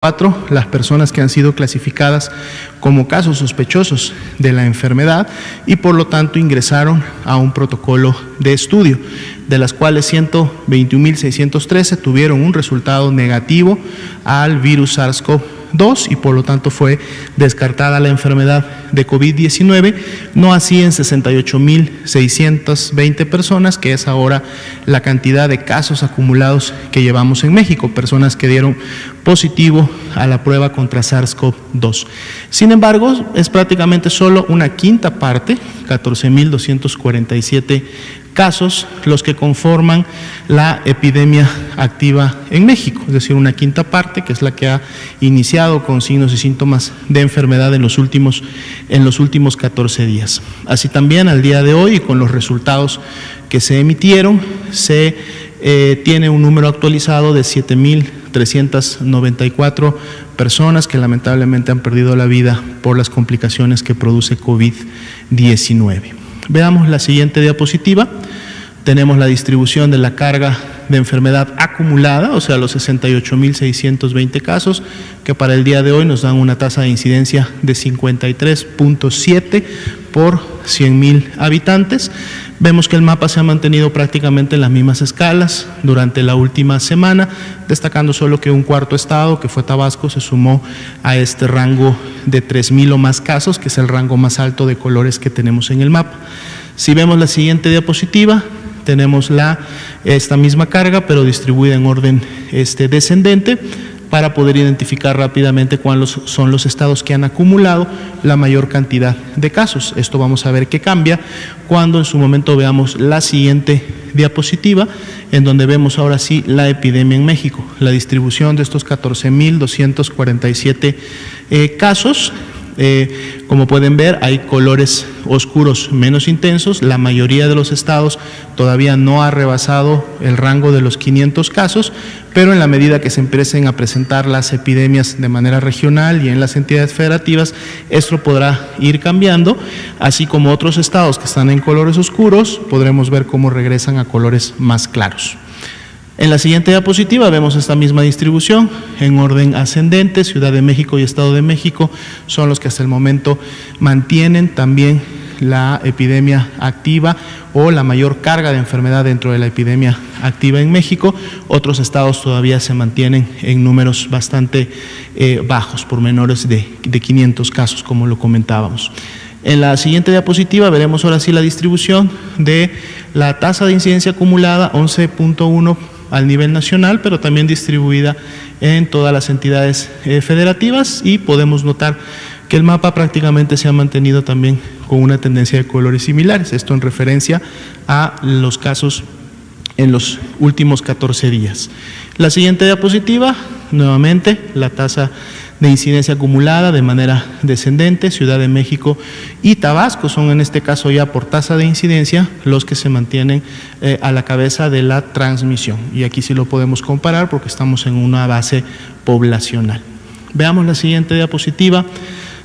las personas que han sido clasificadas como casos sospechosos de la enfermedad y por lo tanto ingresaron a un protocolo de estudio, de las cuales 121.613 tuvieron un resultado negativo al virus SARS-CoV-2 y por lo tanto fue descartada la enfermedad de COVID-19, no así en 68.620 personas, que es ahora la cantidad de casos acumulados que llevamos en México, personas que dieron positivo a la prueba contra SARS-CoV-2. Sin embargo, es prácticamente solo una quinta parte, 14.247 casos, los que conforman la epidemia activa en México, es decir, una quinta parte, que es la que ha iniciado con signos y síntomas de enfermedad en los últimos 14 días. Así también, al día de hoy, y con los resultados que se emitieron, se tiene un número actualizado de 7.394 personas que lamentablemente han perdido la vida por las complicaciones que produce COVID-19. Veamos la siguiente diapositiva. Tenemos la distribución de la carga de enfermedad acumulada, o sea, los 68.620 casos, que para el día de hoy nos dan una tasa de incidencia de 53.7 por 100.000 habitantes. Vemos que el mapa se ha mantenido prácticamente en las mismas escalas durante la última semana, destacando solo que un cuarto estado, que fue Tabasco, se sumó a este rango de 3.000 o más casos, que es el rango más alto de colores que tenemos en el mapa. Si vemos la siguiente diapositiva, tenemos esta misma carga, pero distribuida en orden descendente, para poder identificar rápidamente cuáles son los estados que han acumulado la mayor cantidad de casos. Esto vamos a ver que cambia cuando en su momento veamos la siguiente diapositiva, en donde vemos ahora sí la epidemia en México, la distribución de estos 14.247 casos. Como pueden ver, hay colores oscuros menos intensos. La mayoría de los estados todavía no ha rebasado el rango de los 500 casos, pero en la medida que se empiecen a presentar las epidemias de manera regional y en las entidades federativas, esto podrá ir cambiando, así como otros estados que están en colores oscuros, podremos ver cómo regresan a colores más claros. En la siguiente diapositiva vemos esta misma distribución en orden ascendente. Ciudad de México y Estado de México son los que hasta el momento mantienen también la epidemia activa o la mayor carga de enfermedad dentro de la epidemia activa en México. Otros estados todavía se mantienen en números bastante bajos, por menores de 500 casos, como lo comentábamos. En la siguiente diapositiva veremos ahora sí la distribución de la tasa de incidencia acumulada, 11.1 al nivel nacional, pero también distribuida en todas las entidades federativas, y podemos notar que el mapa prácticamente se ha mantenido también con una tendencia de colores similares, esto en referencia a los casos en los últimos 14 días. La siguiente diapositiva, nuevamente la tasa de incidencia acumulada de manera descendente. Ciudad de México y Tabasco son en este caso ya por tasa de incidencia los que se mantienen a la cabeza de la transmisión, y aquí sí lo podemos comparar porque estamos en una base poblacional. Veamos la siguiente diapositiva.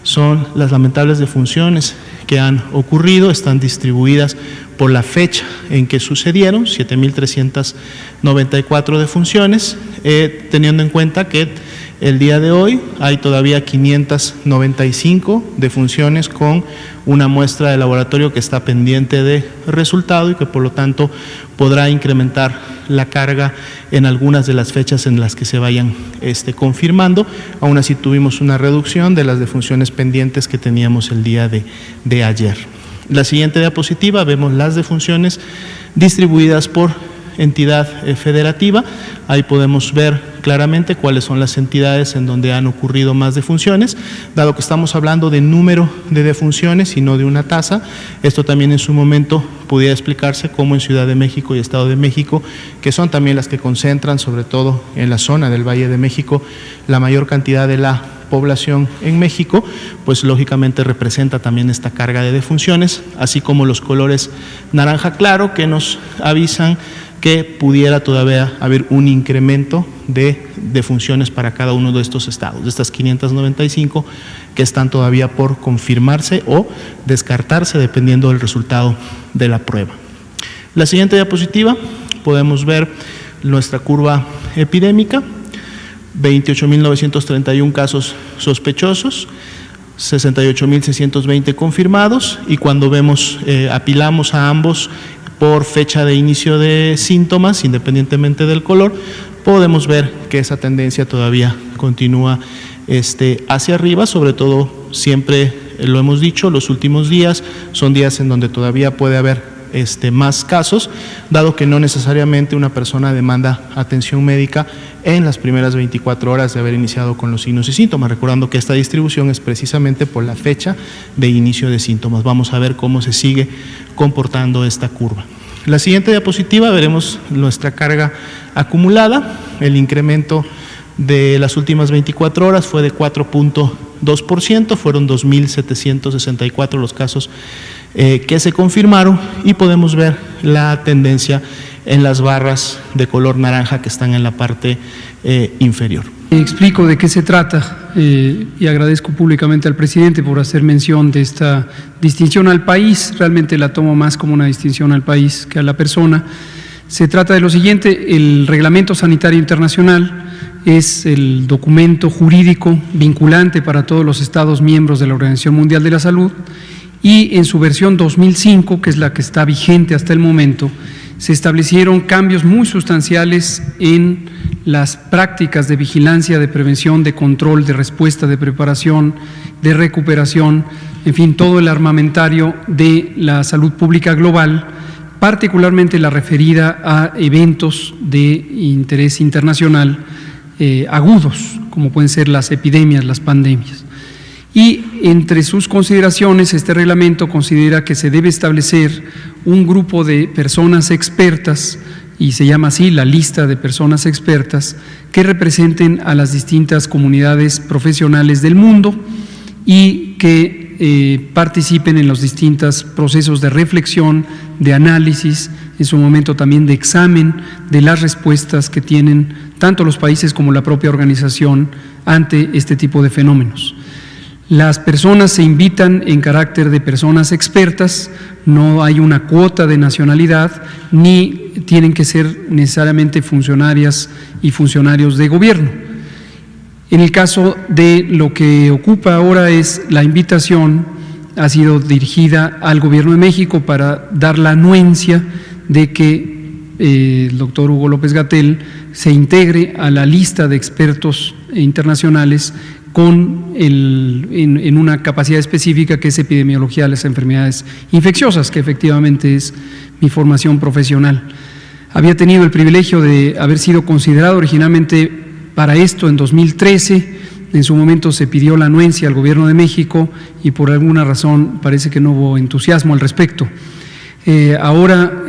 Son las lamentables defunciones que han ocurrido, están distribuidas por la fecha en que sucedieron, 7.394 defunciones, teniendo en cuenta que el día de hoy hay todavía 595 defunciones con una muestra de laboratorio que está pendiente de resultado y que por lo tanto podrá incrementar la carga en algunas de las fechas en las que se vayan confirmando. Aún así tuvimos una reducción de las defunciones pendientes que teníamos el día de ayer. La siguiente diapositiva vemos las defunciones distribuidas por entidad federativa. Ahí podemos ver claramente cuáles son las entidades en donde han ocurrido más defunciones, dado que estamos hablando de número de defunciones y no de una tasa. Esto también en su momento pudiera explicarse como en Ciudad de México y Estado de México, que son también las que concentran, sobre todo en la zona del Valle de México, la mayor cantidad de la población en México, pues lógicamente representa también esta carga de defunciones, así como los colores naranja claro que nos avisan que pudiera todavía haber un incremento de defunciones para cada uno de estos estados, de estas 595 que están todavía por confirmarse o descartarse dependiendo del resultado de la prueba. La siguiente diapositiva podemos ver nuestra curva epidémica. 28.931 casos sospechosos, 68.620 confirmados, y cuando vemos, apilamos a ambos por fecha de inicio de síntomas, independientemente del color, podemos ver que esa tendencia todavía continúa hacia arriba, sobre todo siempre lo hemos dicho, los últimos días son días en donde todavía puede haber más casos, dado que no necesariamente una persona demanda atención médica en las primeras 24 horas de haber iniciado con los signos y síntomas, recordando que esta distribución es precisamente por la fecha de inicio de síntomas. Vamos a ver cómo se sigue comportando esta curva. La siguiente diapositiva veremos nuestra carga acumulada. El incremento de las últimas 24 horas fue de 4.2%, fueron 2.764 los casos que se confirmaron, y podemos ver la tendencia en las barras de color naranja que están en la parte inferior. Explico de qué se trata y agradezco públicamente al presidente por hacer mención de esta distinción al país. Realmente la tomo más como una distinción al país que a la persona. Se trata de lo siguiente: el Reglamento Sanitario Internacional es el documento jurídico vinculante para todos los Estados miembros de la Organización Mundial de la Salud, y en su versión 2005, que es la que está vigente hasta el momento, se establecieron cambios muy sustanciales en las prácticas de vigilancia, de prevención, de control, de respuesta, de preparación, de recuperación, en fin, todo el armamentario de la salud pública global, particularmente la referida a eventos de interés internacional agudos, como pueden ser las epidemias, las pandemias. Y entre sus consideraciones, este reglamento considera que se debe establecer un grupo de personas expertas, y se llama así la lista de personas expertas, que representen a las distintas comunidades profesionales del mundo y que participen en los distintos procesos de reflexión, de análisis, en su momento también de examen de las respuestas que tienen tanto los países como la propia organización ante este tipo de fenómenos. Las personas se invitan en carácter de personas expertas, no hay una cuota de nacionalidad, ni tienen que ser necesariamente funcionarias y funcionarios de gobierno. En el caso de lo que ocupa ahora es la invitación, ha sido dirigida al Gobierno de México para dar la anuencia de que el doctor Hugo López-Gatell se integre a la lista de expertos internacionales en una capacidad específica que es epidemiología de las enfermedades infecciosas, que efectivamente es mi formación profesional. Había tenido el privilegio de haber sido considerado originalmente para esto en 2013, en su momento se pidió la anuencia al Gobierno de México y por alguna razón parece que no hubo entusiasmo al respecto. Ahora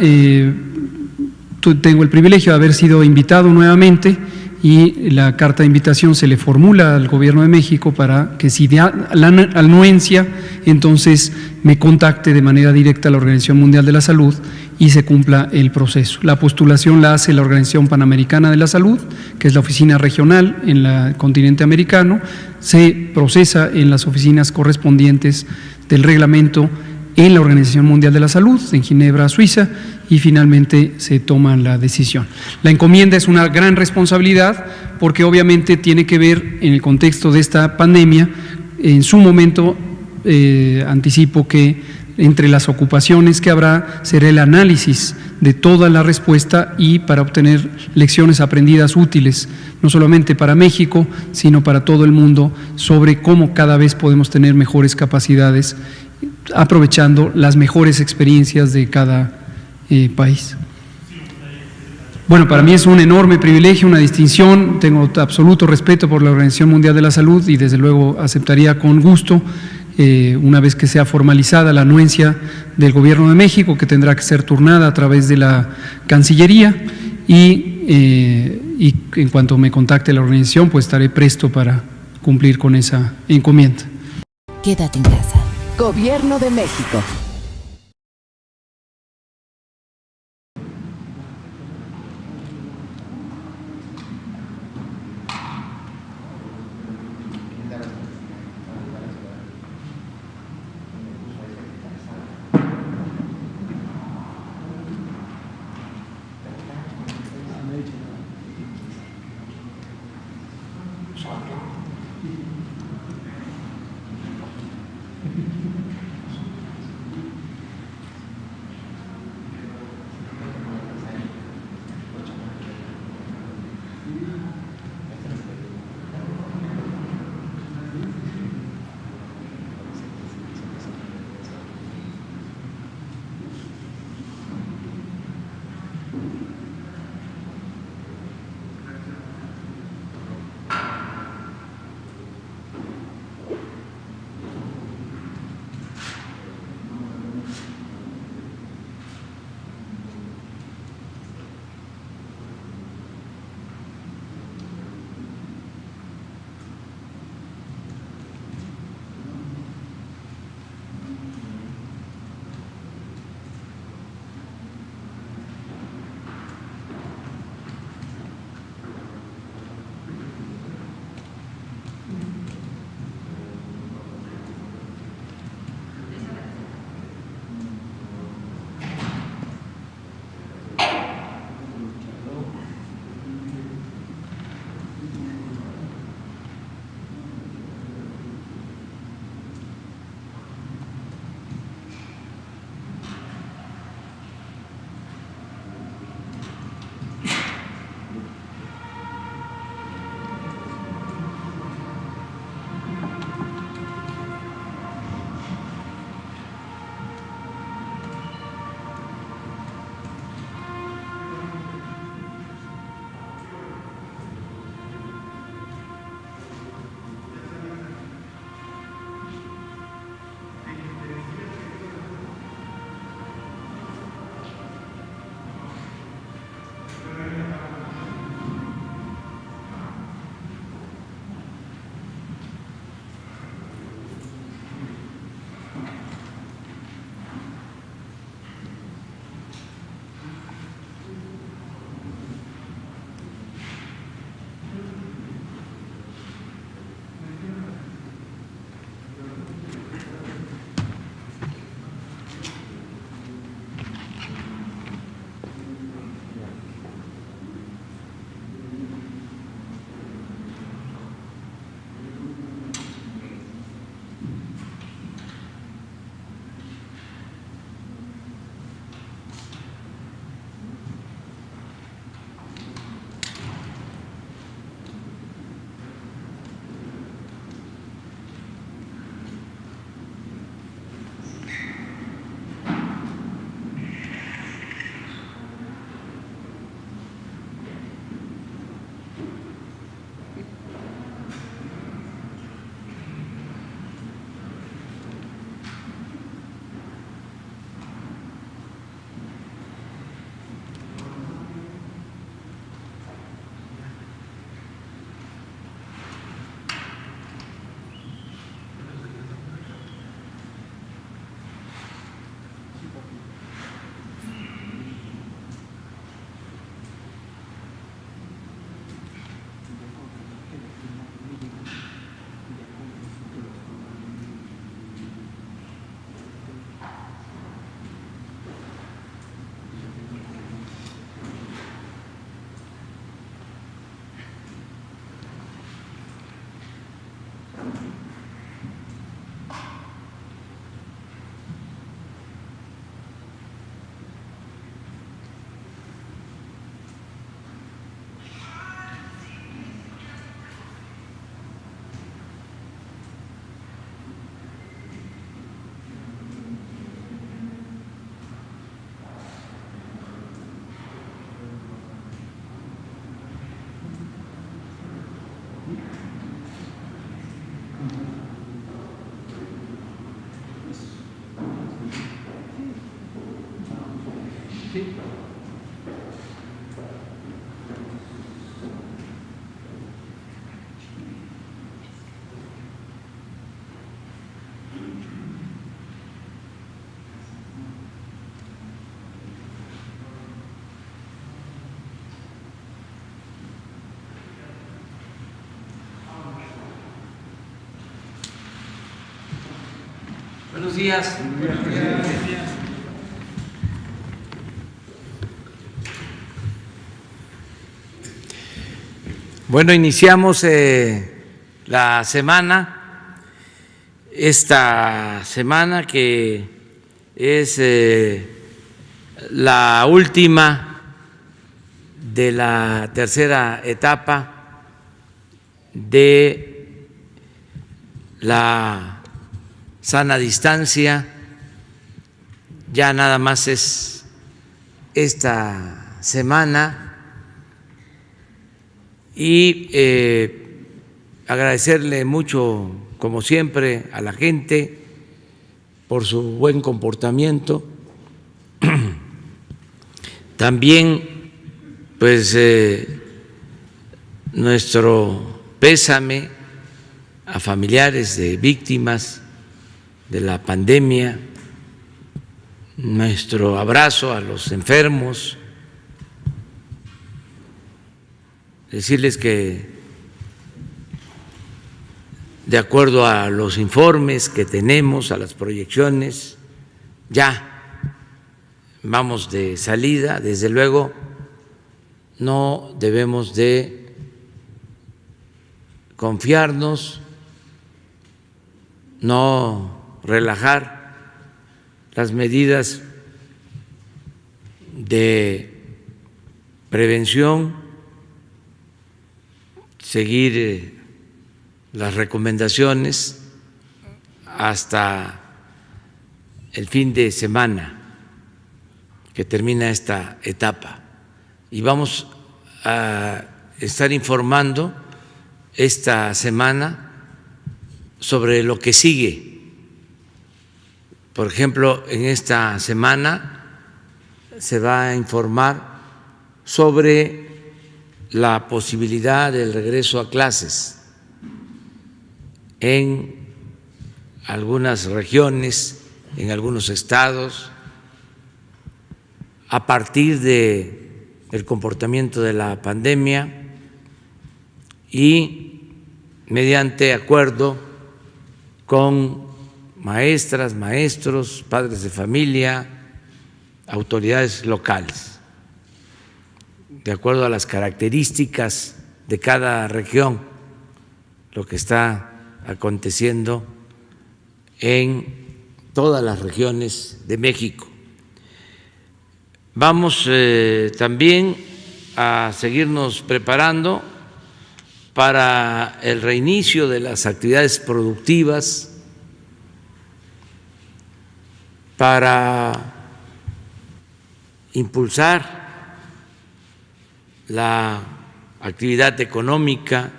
tengo el privilegio de haber sido invitado nuevamente, y la carta de invitación se le formula al Gobierno de México para que, si da la anuencia, entonces me contacte de manera directa a la Organización Mundial de la Salud y se cumpla el proceso. La postulación la hace la Organización Panamericana de la Salud, que es la oficina regional en el continente americano, se procesa en las oficinas correspondientes del reglamento en la Organización Mundial de la Salud, en Ginebra, Suiza, y finalmente se toma la decisión. La encomienda es una gran responsabilidad porque obviamente tiene que ver en el contexto de esta pandemia. En su momento anticipo que entre las ocupaciones que habrá será el análisis de toda la respuesta y para obtener lecciones aprendidas útiles, no solamente para México, sino para todo el mundo, sobre cómo cada vez podemos tener mejores capacidades aprovechando las mejores experiencias de cada país. Bueno, para mí es un enorme privilegio, una distinción, tengo absoluto respeto por la Organización Mundial de la Salud y desde luego aceptaría con gusto, una vez que sea formalizada la anuencia del Gobierno de México, que tendrá que ser turnada a través de la Cancillería, y en cuanto me contacte la organización, pues estaré presto para cumplir con esa encomienda. Quédate en casa. Gobierno de México. Buenos días. Bueno, iniciamos la semana, esta semana que es la última de la tercera etapa de la sana distancia. Ya nada más es esta semana y agradecerle mucho, como siempre, a la gente por su buen comportamiento. También, pues, nuestro pésame a familiares de víctimas de la pandemia, nuestro abrazo a los enfermos, decirles que de acuerdo a los informes que tenemos, a las proyecciones, ya vamos de salida. Desde luego no debemos de confiarnos, no relajar las medidas de prevención, seguir las recomendaciones hasta el fin de semana que termina esta etapa. Y vamos a estar informando esta semana sobre lo que sigue. Por ejemplo, en esta semana se va a informar sobre la posibilidad del regreso a clases en algunas regiones, en algunos estados, a partir del comportamiento de la pandemia y mediante acuerdo con maestras, maestros, padres de familia, autoridades locales, de acuerdo a las características de cada región, lo que está aconteciendo en todas las regiones de México. Vamos también a seguirnos preparando para el reinicio de las actividades productivas, para impulsar la actividad económica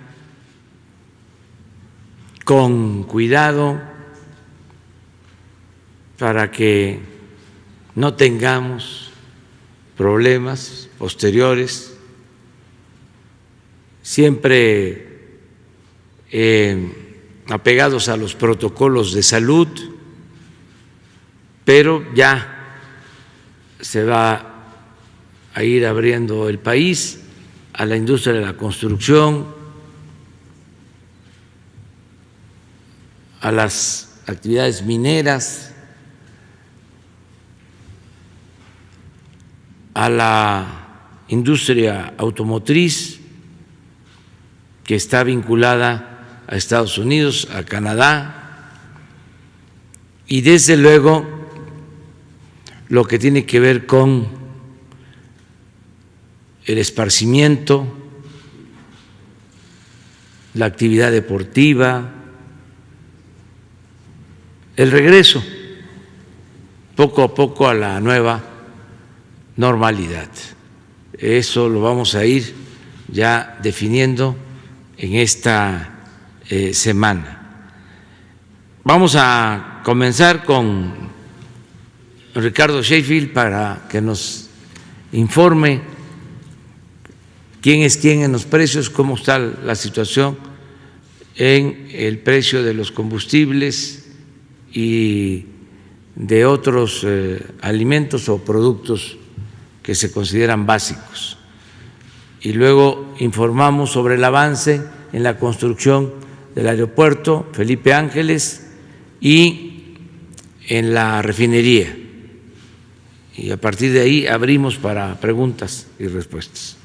con cuidado, para que no tengamos problemas posteriores, siempre apegados a los protocolos de salud, pero ya se va a ir abriendo el país a la industria de la construcción, a las actividades mineras, a la industria automotriz, que está vinculada a Estados Unidos, a Canadá, y desde luego lo que tiene que ver con el esparcimiento, la actividad deportiva, el regreso poco a poco a la nueva normalidad. Eso lo vamos a ir ya definiendo en esta semana. Vamos a comenzar con Ricardo Sheffield para que nos informe quién es quién en los precios, cómo está la situación en el precio de los combustibles y de otros alimentos o productos que se consideran básicos. Y luego informamos sobre el avance en la construcción del aeropuerto Felipe Ángeles y en la refinería. Y a partir de ahí abrimos para preguntas y respuestas.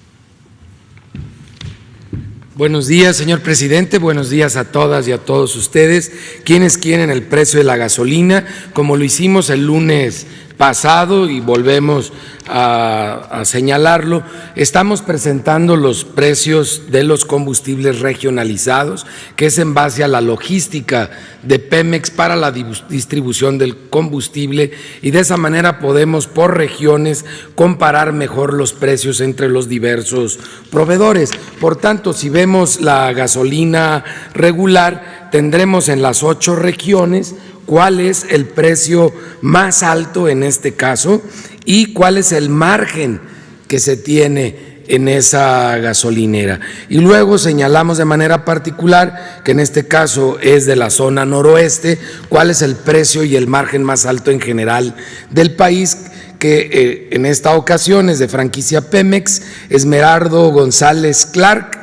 Buenos días, señor presidente. Buenos días a todas y a todos ustedes. ¿Quiénes quieren el precio de la gasolina? Como lo hicimos el lunes pasado y volvemos a señalarlo, estamos presentando los precios de los combustibles regionalizados, que es en base a la logística de Pemex para la distribución del combustible, y de esa manera podemos por regiones comparar mejor los precios entre los diversos proveedores. Por tanto, si vemos la gasolina regular, tendremos en las 8 regiones cuál es el precio más alto en este caso y cuál es el margen que se tiene en esa gasolinera. Y luego señalamos de manera particular, que en este caso es de la zona noroeste, cuál es el precio y el margen más alto en general del país, que en esta ocasión es de franquicia Pemex, Esmeraldo González Clark,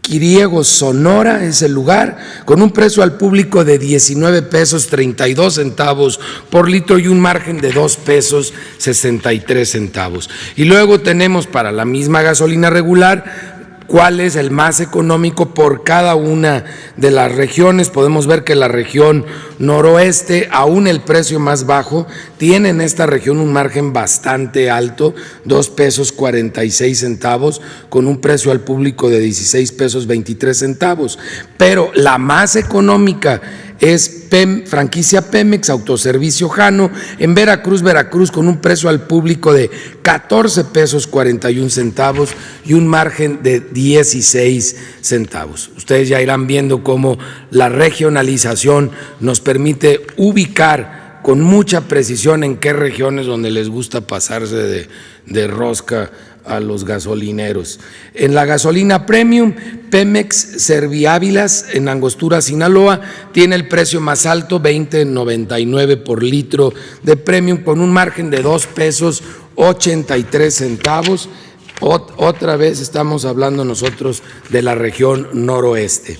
Quiriego, Sonora es el lugar, con un precio al público de 19 pesos 32 centavos por litro y un margen de 2 pesos 63 centavos. Y luego tenemos para la misma gasolina regular cuál es el más económico por cada una de las regiones. Podemos ver que la región noroeste, aún el precio más bajo, tiene en esta región un margen bastante alto, 2 pesos 46 centavos, con un precio al público de 16 pesos 23 centavos. Pero la más económica es franquicia Pemex, Autoservicio Jano, en Veracruz, con un precio al público de 14 pesos 41 centavos y un margen de 16 centavos. Ustedes ya irán viendo cómo la regionalización nos permite ubicar con mucha precisión en qué regiones donde les gusta pasarse de rosca a los gasolineros. En la gasolina premium, Pemex Serviávilas en Angostura, Sinaloa, tiene el precio más alto, 20.99 por litro de premium, con un margen de 2 pesos 83 centavos. Otra vez estamos hablando nosotros de la región noroeste.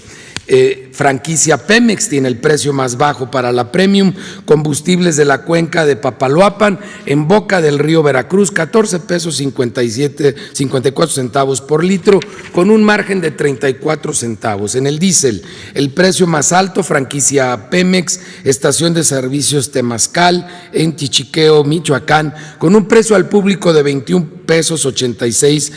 Franquicia Pemex tiene el precio más bajo para la premium, combustibles de la cuenca de Papaloapan, en boca del río Veracruz, 14 pesos 54 centavos por litro, con un margen de 34 centavos. En el diésel, el precio más alto, franquicia Pemex, estación de servicios Temazcal, en Tichiqueo, Michoacán, con un precio al público de 21 pesos 86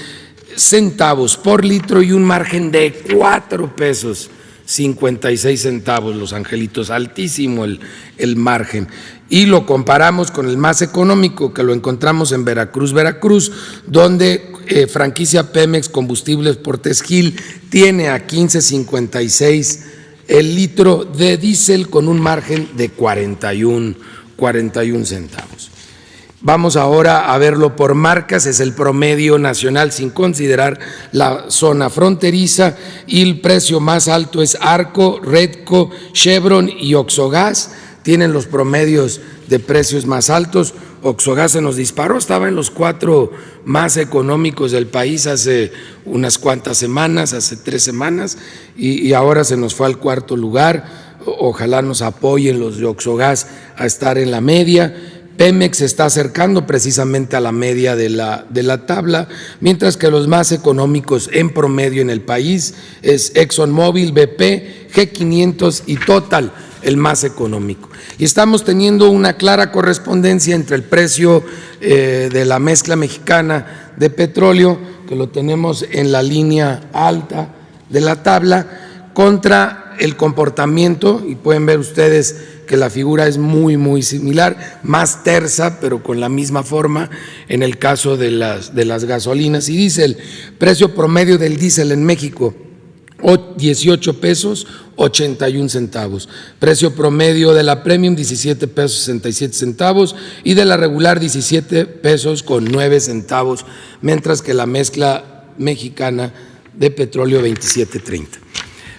centavos por litro y un margen de 4 pesos 56 centavos, Los Angelitos, altísimo el margen. Y lo comparamos con el más económico, que lo encontramos en Veracruz, donde franquicia Pemex Combustibles Portes Gil tiene a 15.56 el litro de diésel, con un margen de 41 centavos. Vamos ahora a verlo por marcas, es el promedio nacional sin considerar la zona fronteriza, y el precio más alto es Arco, Redco, Chevron y Oxogas, tienen los promedios de precios más altos. Oxogas se nos disparó, estaba en los 4 más económicos del país hace unas cuantas semanas, hace 3 semanas, y ahora se nos fue al 4º lugar. Ojalá nos apoyen los de Oxogas a estar en la media. Pemex se está acercando precisamente a la media de la tabla, mientras que los más económicos en promedio en el país es ExxonMobil, BP, G500 y Total, el más económico. Y estamos teniendo una clara correspondencia entre el precio de la mezcla mexicana de petróleo, que lo tenemos en la línea alta de la tabla, contra el comportamiento, y pueden ver ustedes que la figura es muy similar, más tersa, pero con la misma forma en el caso de las gasolinas y diésel. Precio promedio del diésel en México, 18 pesos 81 centavos. Precio promedio de la Premium, 17 pesos 67 centavos y de la regular, 17 pesos con 9 centavos, mientras que la mezcla mexicana de petróleo, 27.30.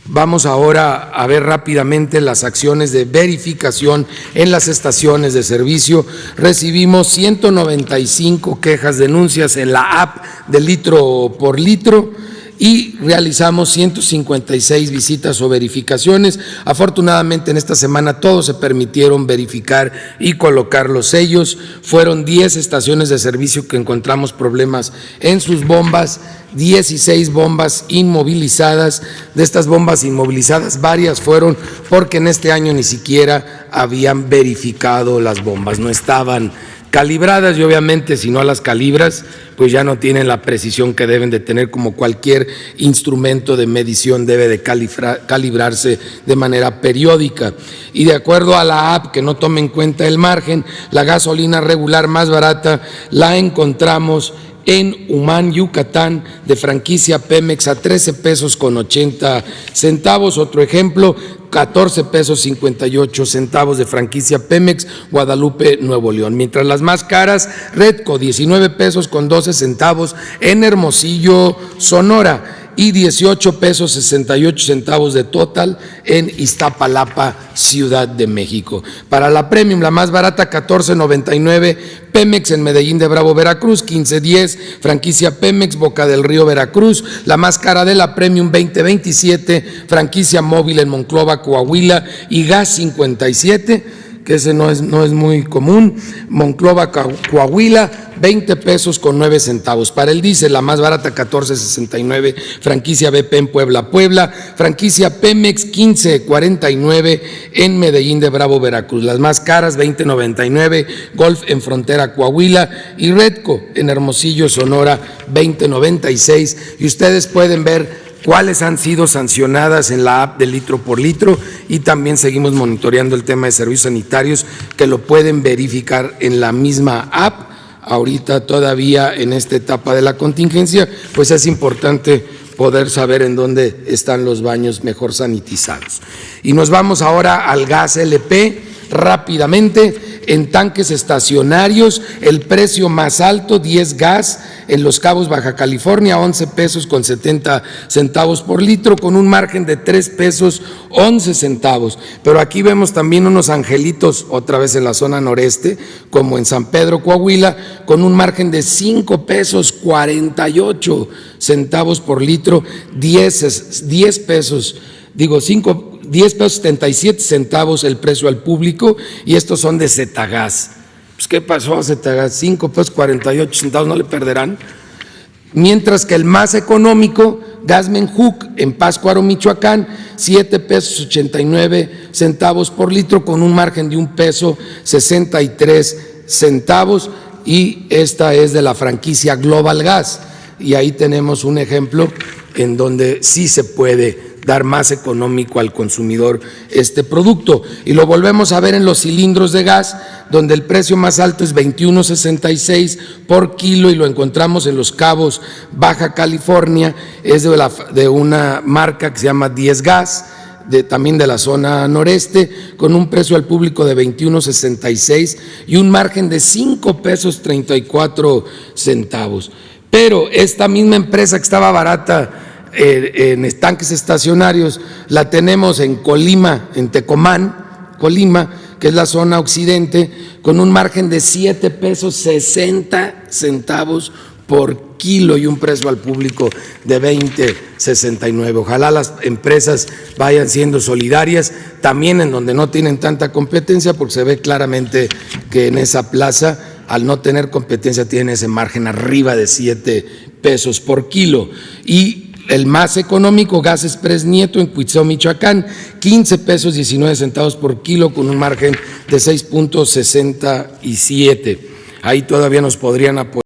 Vamos ahora a ver rápidamente las acciones de verificación en las estaciones de servicio. Recibimos 195 quejas, denuncias en la app de litro por litro y realizamos 156 visitas o verificaciones. Afortunadamente en esta semana todos se permitieron verificar y colocar los sellos. Fueron 10 estaciones de servicio que encontramos problemas en sus bombas, 16 bombas inmovilizadas. De estas bombas inmovilizadas, varias fueron porque en este año ni siquiera habían verificado las bombas, no estaban calibradas y obviamente si no las calibras, pues ya no tienen la precisión que deben de tener, como cualquier instrumento de medición debe de calibrarse de manera periódica. Y de acuerdo a la app, que no tome en cuenta el margen, la gasolina regular más barata la encontramos en Humán, Yucatán, de franquicia Pemex a 13 pesos con 80 centavos. Otro ejemplo, 14 pesos 58 centavos de franquicia Pemex, Guadalupe, Nuevo León. Mientras las más caras, Redco, 19 pesos con 12 centavos en Hermosillo, Sonora, y 18 pesos 68 centavos de Total en Iztapalapa, Ciudad de México. Para la Premium, la más barata, 14.99, Pemex en Medellín de Bravo, Veracruz, 15.10, franquicia Pemex, Boca del Río, Veracruz. La más cara de la Premium, 20.27, franquicia Móvil en Monclova, Coahuila, y Gas 57, que ese no es muy común, Monclova, Coahuila, 20 pesos con 9 centavos. Para el diésel, la más barata, 14.69, franquicia BP en Puebla, franquicia Pemex, 15.49 en Medellín de Bravo, Veracruz. Las más caras, 20.99, Golf en Frontera, Coahuila, y Redco en Hermosillo, Sonora, 20.96. Y ustedes pueden ver cuáles han sido sancionadas en la app de litro por litro, y también seguimos monitoreando el tema de servicios sanitarios, que lo pueden verificar en la misma app. Ahorita todavía en esta etapa de la contingencia, pues es importante poder saber en dónde están los baños mejor sanitizados. Y nos vamos ahora al gas LP rápidamente. En tanques estacionarios, el precio más alto, 10 gas en Los Cabos, Baja California, 11 pesos con 70 centavos por litro, con un margen de 3 pesos 11 centavos. Pero aquí vemos también unos angelitos, otra vez en la zona noreste, como en San Pedro, Coahuila, con un margen de 5 pesos 48 centavos por litro, 10 pesos 77 centavos el precio al público, y estos son de Zetagas. Pues, ¿qué pasó a Zetagas? 5 pesos 48 centavos, ¿no le perderán? Mientras que el más económico, Gas Menjuc en Pátzcuaro, Michoacán, 7 pesos 89 centavos por litro, con un margen de 1 peso 63 centavos, y esta es de la franquicia Global Gas, y ahí tenemos un ejemplo en donde sí se puede dar más económico al consumidor este producto. Y lo volvemos a ver en los cilindros de gas, donde el precio más alto es 21.66 por kilo, y lo encontramos en Los Cabos, Baja California. Es de una marca que se llama 10 Gas, también de la zona noreste, con un precio al público de 21.66 y un margen de 5 pesos 34 centavos. Pero esta misma empresa que estaba barata en tanques estacionarios, la tenemos en Colima, en Tecomán, Colima, que es la zona occidente, con un margen de 7 pesos 60 centavos por kilo y un precio al público de 20.69. Ojalá las empresas vayan siendo solidarias también en donde no tienen tanta competencia, porque se ve claramente que en esa plaza, al no tener competencia, tienen ese margen arriba de 7 pesos por kilo. Y el más económico, Gas Express Nieto en Cuitzeo, Michoacán, 15 pesos 19 centavos por kilo con un margen de 6.67. Ahí todavía nos podrían apoyar